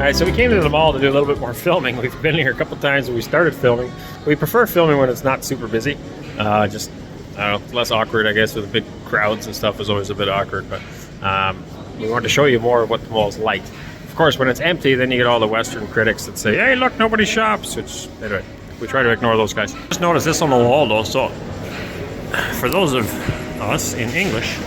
Alright, so we came to the mall to do a little bit more filming. We've been here a couple times when we started filming. We prefer filming when it's not super busy. Just, I don't know, less awkward, I guess, with big crowds and stuff is always a bit awkward. But we wanted to show you more of what the mall's like. Of course, when it's empty, then you get all the Western critics that say, hey, look, nobody shops. Which, anyway, we try to ignore those guys. Just notice this on the wall, though. So, for those of us in English,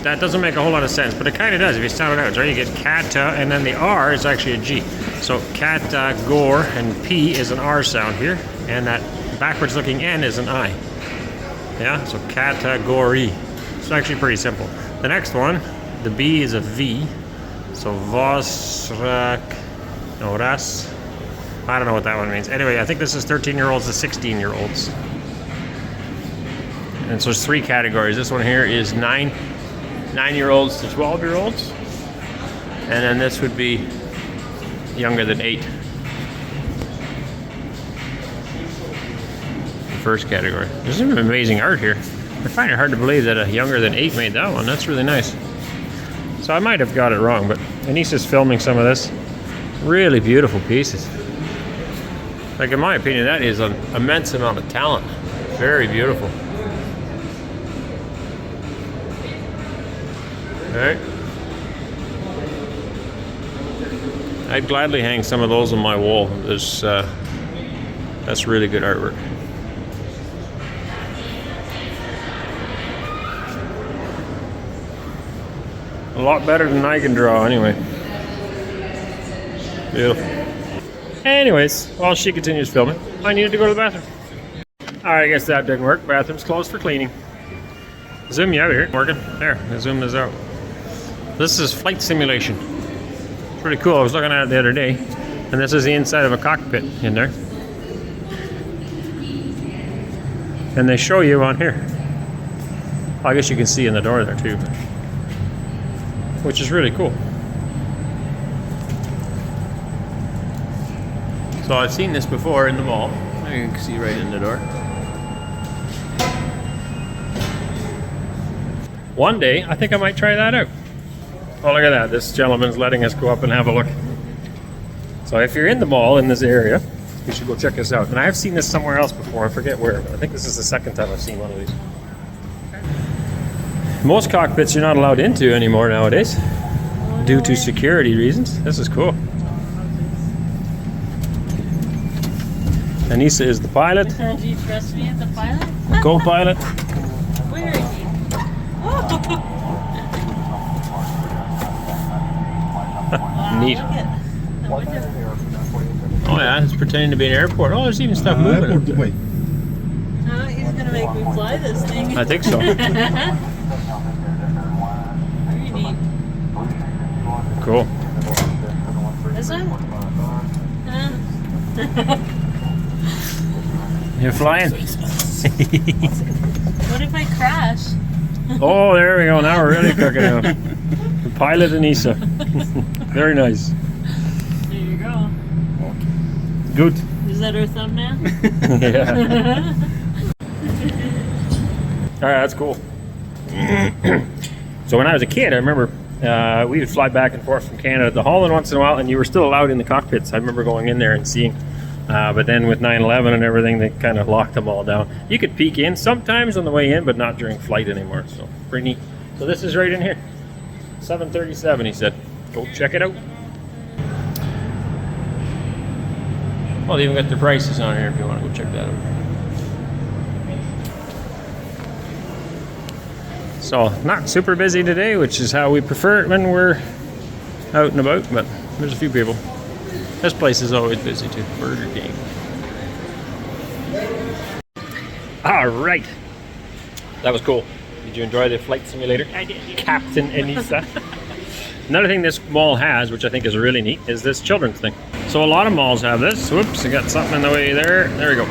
that doesn't make a whole lot of sense, but it kind of does if you sound it out, right? You get kata, and then the R is actually a G. So kata, gore, and P is an R sound here, and that backwards looking N is an I. Yeah, so category. It's actually pretty simple. The next one, the B is a V. So vosrak, no, ras. I don't know what that one means. Anyway, I think this is 13-year-olds to 16-year-olds. And so there's 3 categories. This one here is 9-year-olds to 12-year-olds, and then this would be younger than 8. The first category. There's some amazing art here. I find it hard to believe that a younger than 8 made that one. That's really nice. So I might have got it wrong, but Anneesa's filming some of this. Really beautiful pieces. Like, in my opinion, that is an immense amount of talent. Very beautiful. Alright. I'd gladly hang some of those on my wall. There's, that's really good artwork. A lot better than I can draw, anyway. Beautiful. Anyways, while she continues filming, I needed to go to the bathroom. Alright, I guess that didn't work. Bathroom's closed for cleaning. Zoom you out here. Working. There, I zoomed this out. This is flight simulation. It's pretty cool. I was looking at it the other day, and this is the inside of a cockpit in there. And they show you on here. Well, I guess you can see in the door there too, which is really cool. So I've seen this before in the mall. You can see right in the door. One day, I think I might try that out. Oh, look at that. This gentleman's letting us go up and have a look. So if you're in the mall in this area, you should go check this out. And I have seen this somewhere else before. I forget where, but I think this is the second time I've seen one of these. Most cockpits you're not allowed into anymore nowadays due to security reasons. This is cool. Anneesa is the pilot. Do you trust me as the pilot? Co-pilot. Where is he? Neat. Oh yeah, it's pretending to be an airport. Oh, there's even stuff moving. He's gonna make me fly this thing. I think so. Very neat. Cool. This one? You're flying. What if I crash? Oh, there we go. Now we're really cooking out. The pilot Anneesa. Very nice. There you go. Good. Is that our thumbnail? Yeah. Alright, that's cool. So when I was a kid, I remember we would fly back and forth from Canada to Holland once in a while, and you were still allowed in the cockpits. I remember going in there and seeing. But then with 9/11 and everything, they kind of locked them all down. You could peek in sometimes on the way in, but not during flight anymore. So pretty neat. So this is right in here. 737, he said. Go check it out. Well, they even got their prices on here if you want to go check that out. So not super busy today, which is how we prefer it when we're out and about, but there's a few people. This place is always busy too. Burger King. Alright. That was cool. Did you enjoy the flight simulator? I did. Captain Anneesa. Another thing this mall has, which I think is really neat, is this children's thing. So a lot of malls have this. Whoops, I got something in the way there. There we go.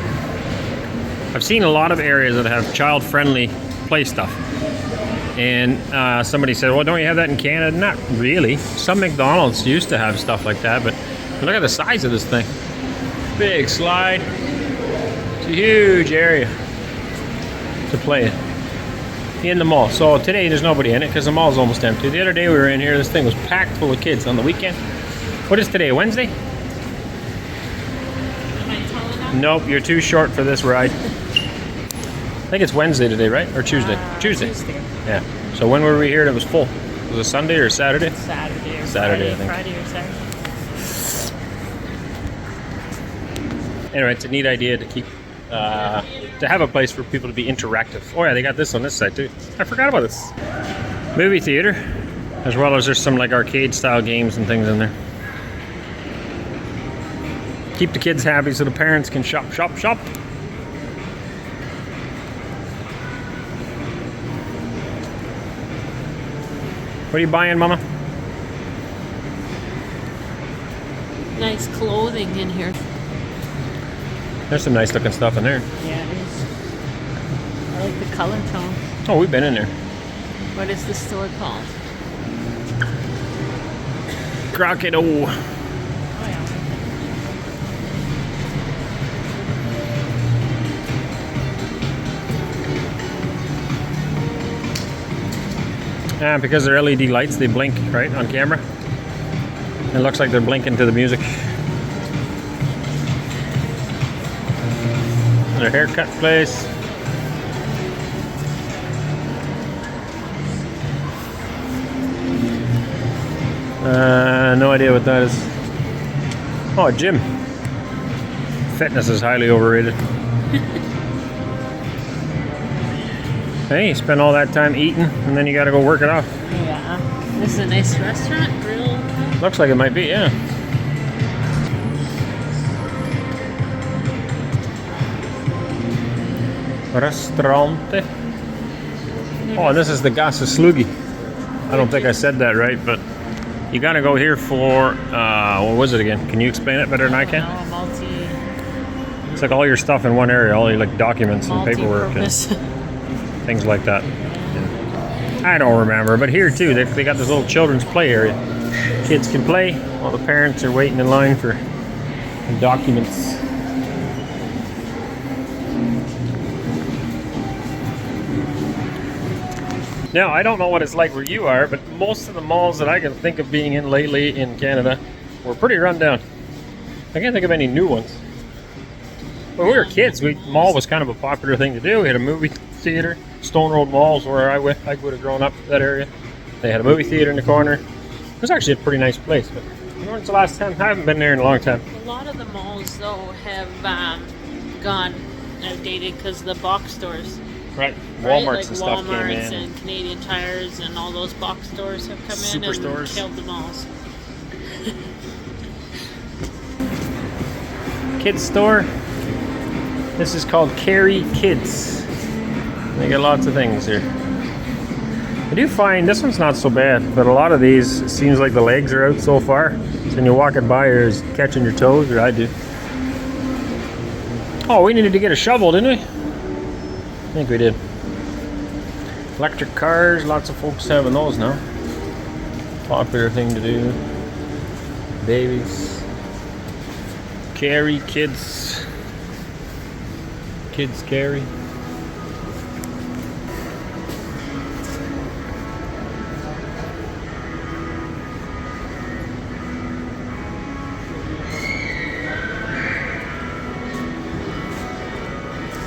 I've seen a lot of areas that have child-friendly play stuff. And somebody said, well, don't you have that in Canada? Not really. Some McDonald's used to have stuff like that, but look at the size of this thing. Big slide. It's a huge area to play in the mall. So today there's nobody in it because the mall's almost empty. The other day we were in here, this thing was packed full of kids on the weekend. What is today, Wednesday? Am I tall enough? Nope, you're too short for this ride. I think it's Wednesday today, right? Or Tuesday? Tuesday. Yeah. So when were we here and it was full? Was it Sunday or Saturday? Saturday or Saturday, I think. Friday or Saturday. Anyway, it's a neat idea to keep, to have a place for people to be interactive. Oh yeah, they got this on this side too. I forgot about this. Movie theater, as well as there's some like arcade style games and things in there. Keep the kids happy so the parents can shop, shop, shop. What are you buying, Mama? Nice clothing in here. There's some nice looking stuff in there. Yeah, it is. I like the color tone. Oh, we've been in there. What is the store called? Crocodile. Oh, yeah. And because they're LED lights, they blink, right, on camera. It looks like they're blinking to the music. Their haircut place. No idea what that is. Oh, a gym. Fitness is highly overrated. Hey, you spend all that time eating and then you gotta go work it off. Yeah. This is a nice restaurant, grill. Looks like it might be, yeah. Restaurante. Oh, this is the Gasa Slugi. I don't think I said that right, but you gotta go here for, what was it again? Can you explain it better than I can? It's like all your stuff in one area, all your like documents and paperwork and things like that. Yeah. I don't remember, but here too, they got this little children's play area. Kids can play while the parents are waiting in line for documents. Now, I don't know what it's like where you are, but most of the malls that I can think of being in lately in Canada were pretty run down. I can't think of any new ones. When we were kids, mall was kind of a popular thing to do. We had a movie theater. Stone Road Mall is where I would have grown up, that area. They had a movie theater in the corner. It was actually a pretty nice place, but when's the last time? I haven't been there in a long time. A lot of the malls, though, have gone outdated because the box stores. Right, Walmarts right? Like and stuff Walmarts came in. and Canadian Tires and all those box stores have come in Superstores. and killed the malls. Kids store. This is called Carry Kids. They got lots of things here. I do find this one's not so bad, but a lot of these, it seems like the legs are out so far. So when you're walking by, you're catching your toes, or I do. Oh, we needed to get a shovel, didn't we? I think we did. Electric cars, lots of folks having those now. Popular thing to do. Babies. Carry kids. Kids carry.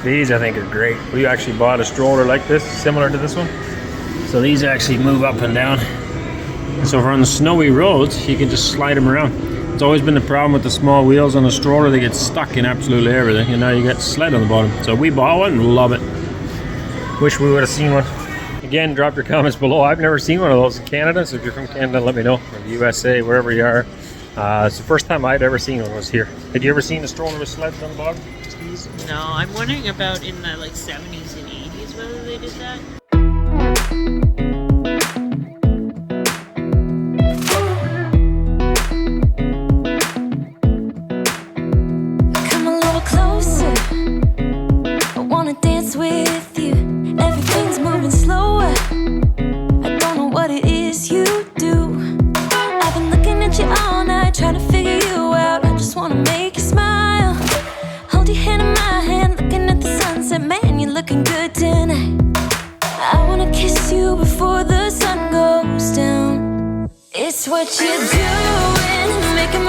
These I think are great. We actually bought a stroller like this, similar to this one. So these actually move up and down. So if we're on the snowy roads, you can just slide them around. It's always been the problem with the small wheels on the stroller. They get stuck in absolutely everything. And now you got sled on the bottom. So we bought one and love it. Wish we would have seen one. Again, drop your comments below. I've never seen one of those in Canada. So if you're from Canada, let me know. Or the USA, wherever you are. It's the first time I'd ever seen one was here. Had you ever seen a stroller with sleds on the bottom? No, I'm wondering about in the like 70s and 80s whether they did that. Come a little closer. I wanna dance with you. Everything's moving slower. I don't know what it is you do. I've been looking at you all night, trying to figure you out. I just wanna make you smile. Hold your hand in my hand, looking at the sunset. Man, you're looking good tonight. I wanna kiss you before the sun goes down. It's what you're doing, making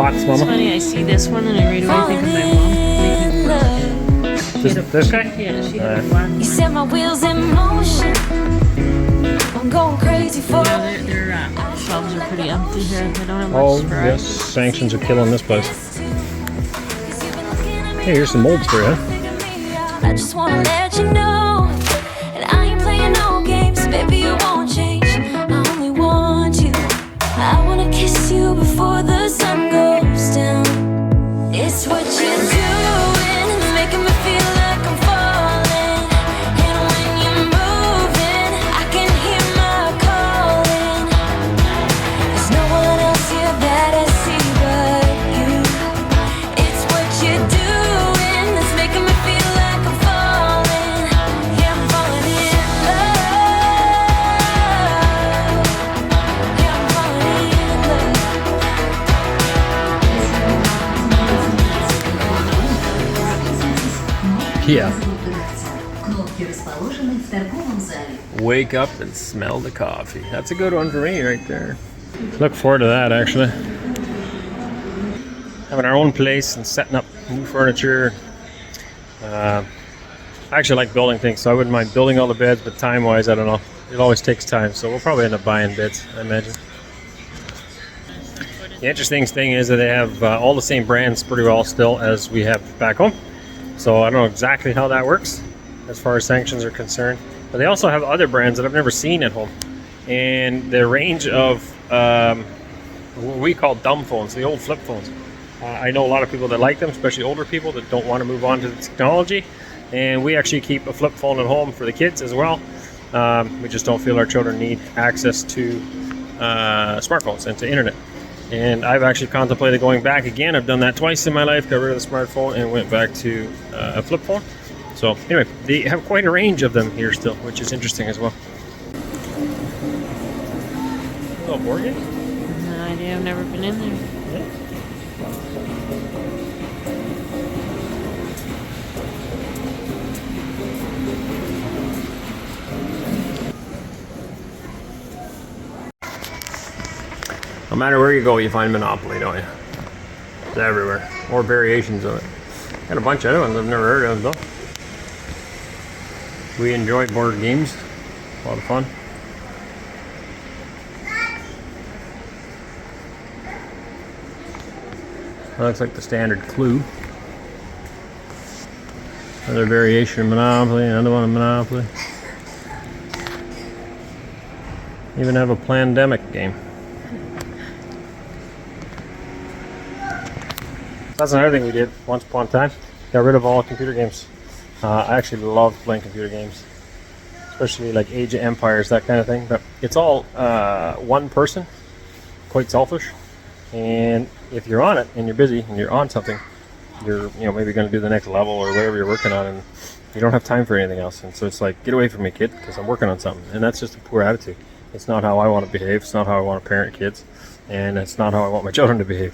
pots, It's Mama. funny, I see this one and I right away think of my mom making brooch. This guy? Yeah, she had a black You one. set my wheels in motion. I'm going crazy for Their shelves are pretty empty here. They don't have much Oh, variety. yes. Sanctions are killing this place. Hey, here's some molds for you. I just wanna let you know, and I ain't playing no games, baby. You won't change. I only want you. I wanna kiss you before the sun goes down. It's what you're doing, it's making me feel like I'm falling. And when you're moving, I can hear my calling. There's no one else here that I see but you. It's what you're doing that's making me feel like I'm falling. Yeah, I'm falling in love. Yeah, I'm falling in love. Yeah. Кнопки расположены в торговом зале. Wake up and smell the coffee. That's a good one for me right there. Look forward to that, actually. Having our own place and setting up new furniture. I actually like building things, so I wouldn't mind building all the beds, but time-wise, I don't know. It always takes time, so we'll probably end up buying beds, I imagine. The interesting thing is that they have all the same brands pretty well still as we have back home. So I don't know exactly how that works as far as Sanctions are concerned. But they also have other brands that I've never seen at home. And the range of what we call dumb phones, the old flip phones. I know a lot of people that like them, especially older people that don't want to move on to the technology. And we actually keep a flip phone at home for the kids as well. We just don't feel our children need access to smartphones and to internet. And I've actually contemplated going back again. I've done that twice in my life, got rid of the smartphone and went back to a flip phone. So anyway, they have quite a range of them here still, which is interesting as well. Oh, board games? No idea, I've never been in there. No matter where you go, you find Monopoly, don't you? It's everywhere. Or variations of it. Got a bunch of other ones I've never heard of, though. We enjoy board games. A lot of fun. That looks like the standard Clue. Another variation of Monopoly, another one of Monopoly. Even have a Plandemic game. That's another thing we did once upon a time. Got rid of all computer games. I actually love playing computer games, especially like Age of Empires, that kind of thing. But it's all one person, quite selfish. And if you're on it and you're busy and you're on something, you're maybe going to do the next level or whatever you're working on, and you don't have time for anything else. And so it's like, get away from me, kid, because I'm working on something. And that's just a poor attitude. It's not how I want to behave. It's not how I want to parent kids, and it's not how I want my children to behave.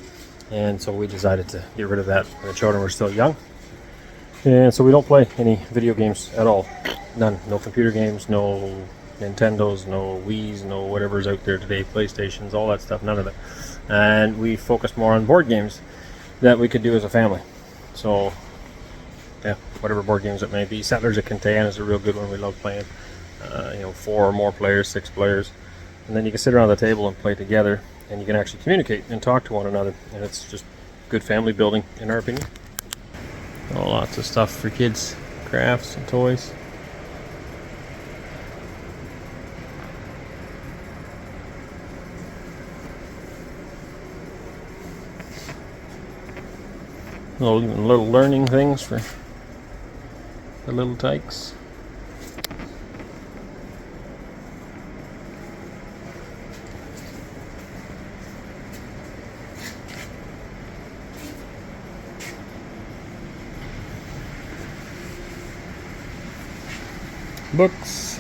And so we decided to get rid of that when the children were still young. And so we don't play any video games at all. None. No computer games, no Nintendos, no Wiis, no whatever's out there today, PlayStations, all that stuff, none of that. And we focus more on board games that we could do as a family. So, yeah, whatever board games it may be. Settlers of Catan is a real good one. We love playing. 4 or more players, 6 players. And then you can sit around the table and play together. And you can actually communicate and talk to one another, and it's just good family building, in our opinion. Oh, lots of stuff for kids, crafts and toys. Little learning things for the little tykes. Books.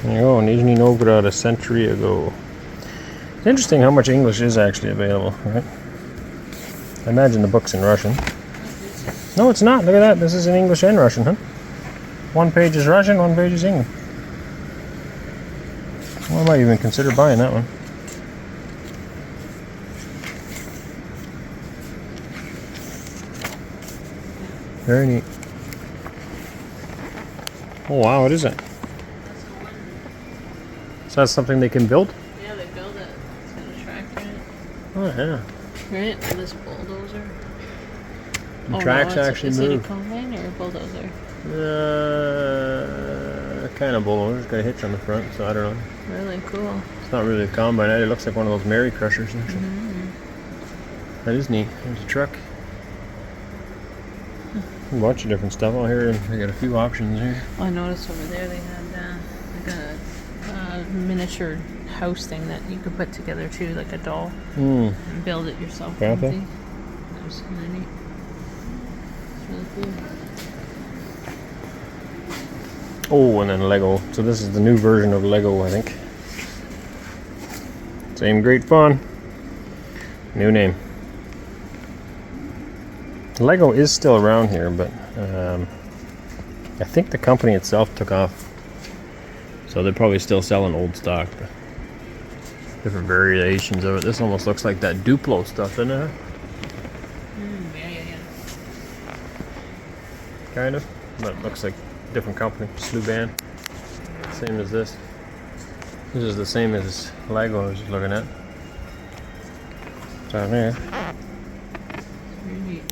There you go, Nizhny Novgorod a century ago. It's interesting how much English is actually available, right? I imagine the book's in Russian. No, it's not. Look at that. This is in English and Russian, huh? One page is Russian, one page is English. Well, I might even consider buying that one. Very neat. Oh wow, what is that? So that's something they can build? Yeah, they build it. It's got a tractor in it. Oh yeah. Right? And this bulldozer. The tracks actually is move. Is it a combine or a bulldozer? Kind of bulldozer. It's got a hitch on the front, so I don't know. Really cool. It's not really a combine. It looks like one of those Mary crushers. Actually. Mm-hmm. That is neat. There's a truck. A bunch of different stuff out here. They got a few options here. Well, I noticed over there they had like a miniature house thing that you could put together too, like a doll, and build it yourself. Okay. That was kind of neat. It's really cool. Oh, and then Lego. So this is the new version of Lego, I think. Same great fun. New name. Lego is still around here, but I think the company itself took off. So they're probably still selling old stock, but different variations of it. This almost looks like that Duplo stuff, doesn't it? Yeah. Kind of. But it looks like a different company. Sluban. Same as this. This is the same as Lego I was just looking at. Down there. Very neat.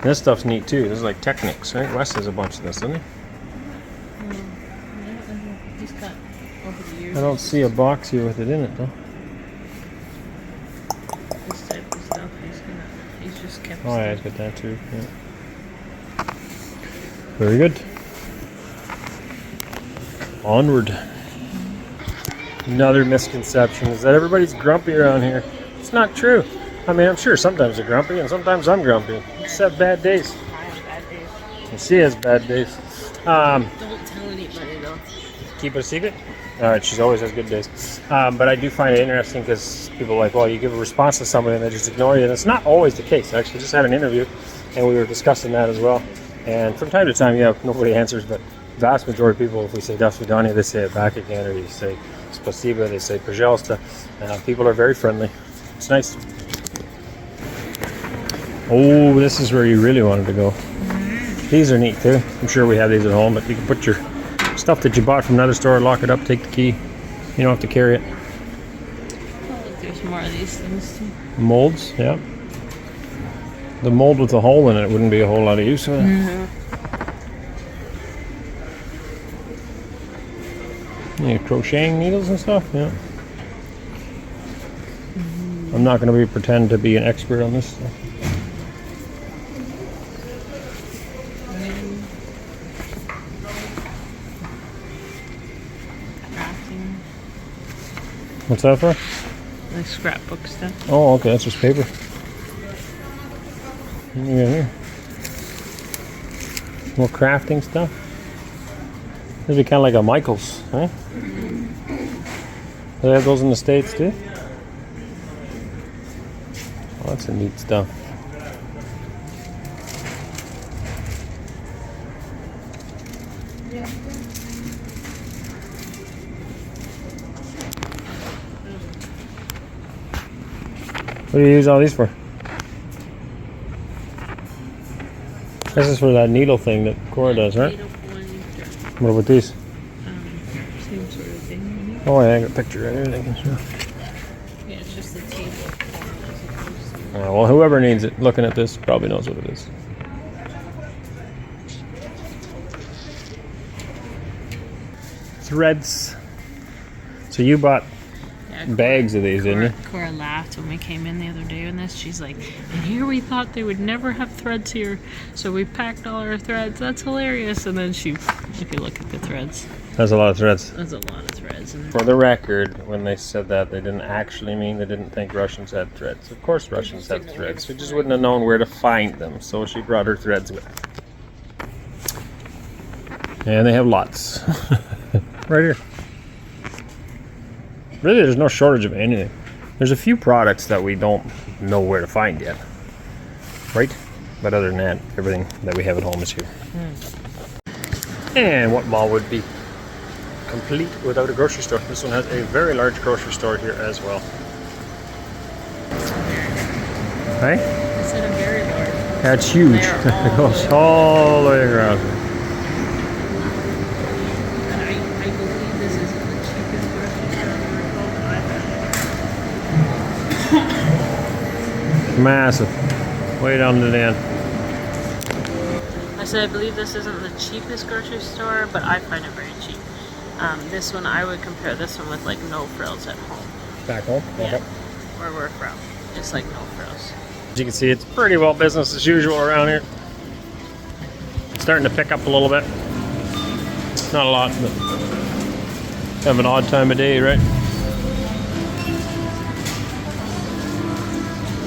This stuff's neat too. This is like Technics, right? Wes has a bunch of this, doesn't he? He's got over the years. I don't see a box here with it in it though. This type of stuff. He's just kept. Oh yeah, it's got that too. Yeah. Very good. Onward. Another misconception is that everybody's grumpy around here. It's not true. I mean, I'm sure sometimes they're grumpy and sometimes I'm grumpy. Just have bad days. I have bad days. And she has bad days. Don't tell anybody though. Keep it a secret? Alright, she always has good days. But I do find it interesting because people are like, well, you give a response to somebody and they just ignore you. And it's not always the case. I actually just had an interview and we were discussing that as well. And from time to time, yeah, nobody answers, but vast majority of people, if we say "Do свидания," they say it back again, or you say "Спасибо," they say "Пожалуйста." People are very friendly. It's nice. Oh, this is where you really wanted to go. These are neat too. I'm sure we have these at home, but you can put your stuff that you bought from another store, lock it up, take the key. You don't have to carry it. Oh, look, there's more of these things too. Molds, yeah. The mold with a hole in it wouldn't be a whole lot of use of it. Yeah, crocheting needles and stuff, yeah. I'm not going to pretend to be an expert on this stuff. Crafting. What's that for? Like scrapbook stuff. Oh, okay, that's just paper. Yeah, here. More crafting stuff. This would be kind of like a Michaels, huh? They have those in the States too? Oh, that's some neat stuff. What do you use all these for? This is for that needle thing that Cora does, right? What about these? Same sort of thing. Oh yeah, I got a picture right here. They can show. Yeah, it's just the table form as opposed to. Well, whoever needs it, looking at this, probably knows what it is. Threads. So you bought bags of these, didn't you? Cora laughed when we came in the other day on this. She's like, and here we thought they would never have threads here, so we packed all our threads. That's hilarious. And then if you look at the threads, That's a lot of threads. that's a lot of threads. And For the record, when they said that, they didn't actually mean they didn't think Russians had threads. Of course Russians have threads. She just wouldn't have known where to find them, so she brought her threads with her. And they have lots. Right here. Really, there's no shortage of anything. There's a few products that we don't know where to find yet. Right? But other than that, everything that we have at home is here. And what mall would be complete without a grocery store. This one has a very large grocery store here as well. Hey? I said a very large. That's huge. It goes all the way around. And I believe this is the cheapest grocery store I've ever. Massive. Way down to the end. I said I believe this isn't the cheapest grocery store, but I find it very cheap. This one, I would compare this one with like no frills at home. Back home? Yeah. Where we're from. It's like no frills. As you can see, it's pretty well business as usual around here. It's starting to pick up a little bit. Not a lot, but have an odd time of day, right?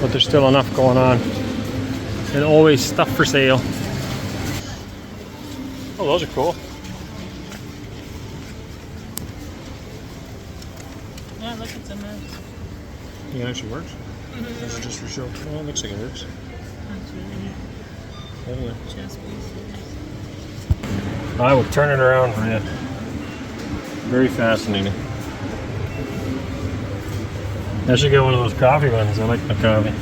But there's still enough going on. And always stuff for sale. Oh, those are cool. Yeah, look, it's a mess. Yeah, it actually works. Is it just for show? Oh, it looks like it works. That's really neat. Anyway. Chess pieces. I will turn it around for you. Very fascinating. I should get one of those coffee ones. I like the coffee.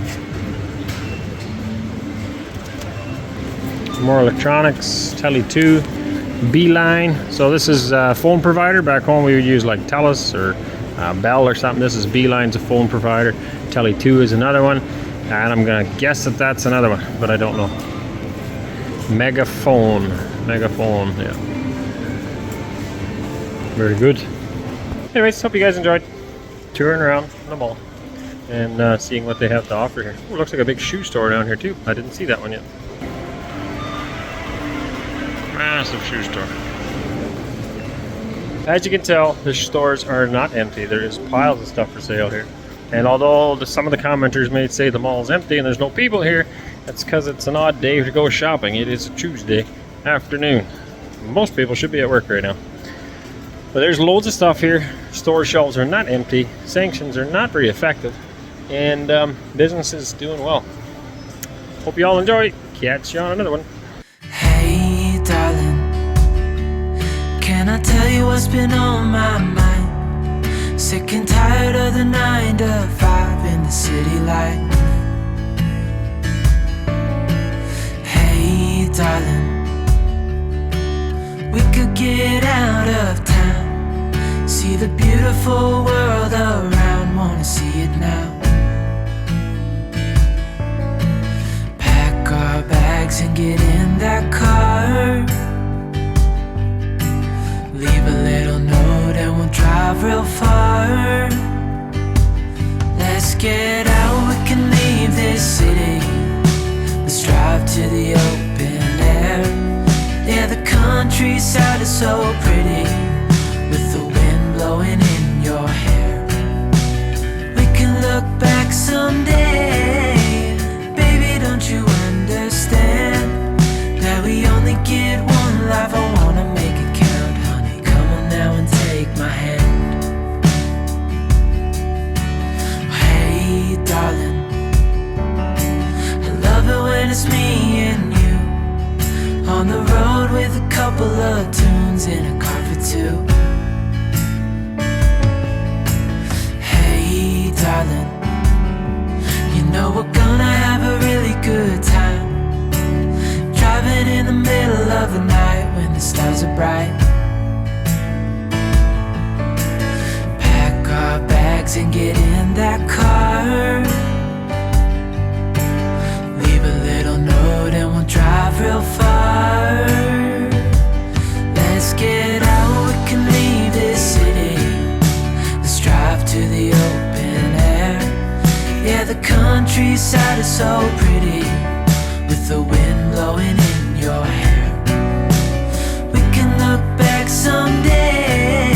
More electronics, Tele 2, Beeline. So this is a phone provider. Back home we would use like Telus or Bell or something. This is Beeline's a phone provider. Tele 2 is another one. And I'm gonna guess that that's another one, but I don't know. Megaphone, yeah. Very good. Anyways, hope you guys enjoyed touring around the mall and seeing what they have to offer here. Oh, looks like a big shoe store down here too. I didn't see that one yet. Massive shoe store. As you can tell, the stores are not empty. There is piles of stuff for sale here. And although some of the commenters may say the mall is empty and there's no people here, that's because it's an odd day to go shopping. It is a Tuesday afternoon. Most people should be at work right now. But there's loads of stuff here. Store shelves are not empty. Sanctions are not very effective. And business is doing well. Hope you all enjoy. Catch you on another one. Hey darling, can I tell you what's been on my mind? Sick and tired of the 9 to 5 in the city life. Hey darling, we could get out of town, see the beautiful world around, wanna see it now. Pack our bags and get in that car, leave a little note and we'll drive real far. Let's get out, we can leave this city. Let's drive to the open air. Yeah, the countryside is so pretty, with the wind blowing in your hair. We can look back someday, baby, don't you understand that we only get one life? I wanna make it count, honey, come on now and take my hand. Hey darling, I love it when it's me and you, on the road with a couple of tunes in a car for two. Hey darling, you know we're gonna have a really good time, driving in the middle of the night when the stars are bright. Pack our bags and get in that car, leave a little note and we'll drive real far. Let's get out, we can leave this city. Let's drive to the open air. Yeah, the countryside is so pretty, with the wind blowing in your hair. We can look back someday,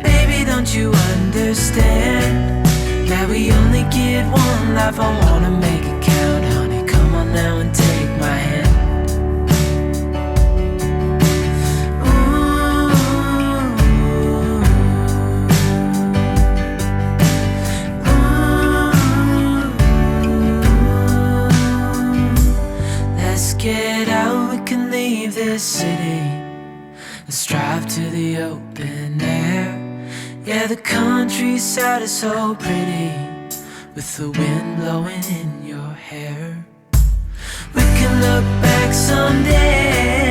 baby, don't you understand that we only get one life? I wanna make it count, honey, come on now and take my hand. Let's get out, we can leave this city. Let's drive to the open air. Yeah, the countryside is so pretty, with the wind blowing in your hair. We can look back someday